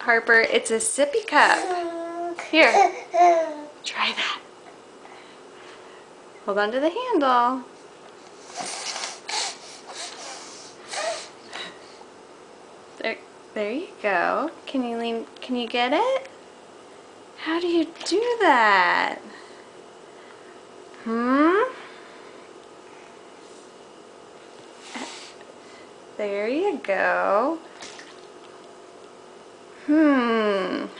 Harper, it's a sippy cup. Here, try that. Hold on to the handle. There you go. Can you get it? How do you do that? There you go.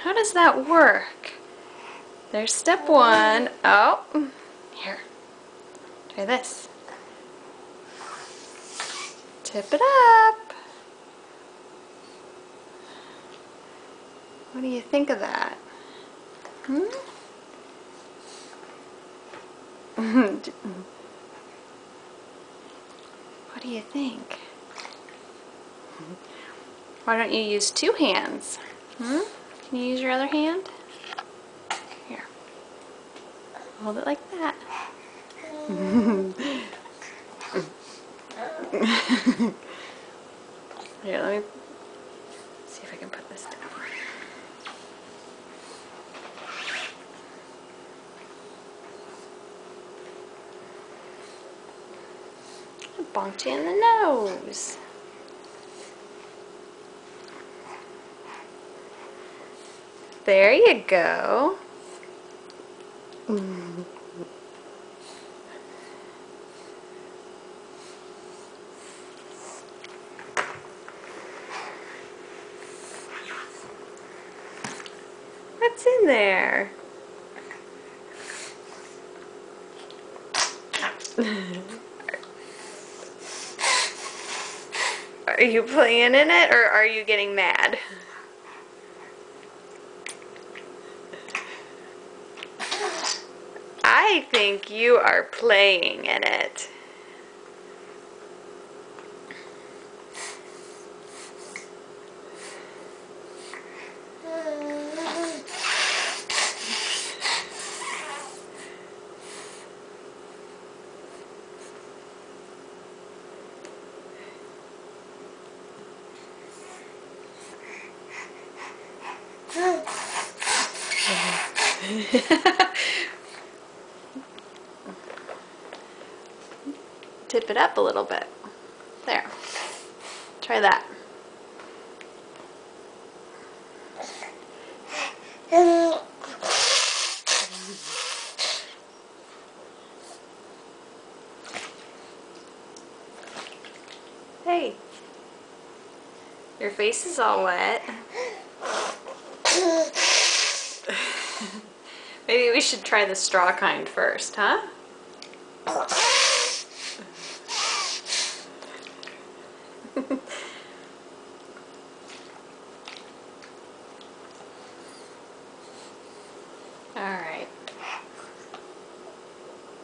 How does that work? There's step one. Oh, here. Try this. Tip it up. What do you think of that? What do you think? Why don't you use two hands? Can you use your other hand? Here. Hold it like that. Here, let me see if I can put this down. Bonked you in the nose. There you go. What's in there? Are you playing in it or are you getting mad? I think you are playing in it. Tip it up a little bit. There. Try that. Hey. Your face is all wet. Maybe we should try the straw kind first, huh? Alright.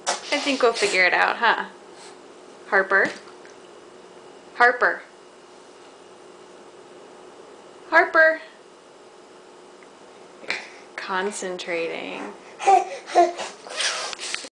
I think we'll figure it out, huh? Harper? Harper? Harper? Concentrating.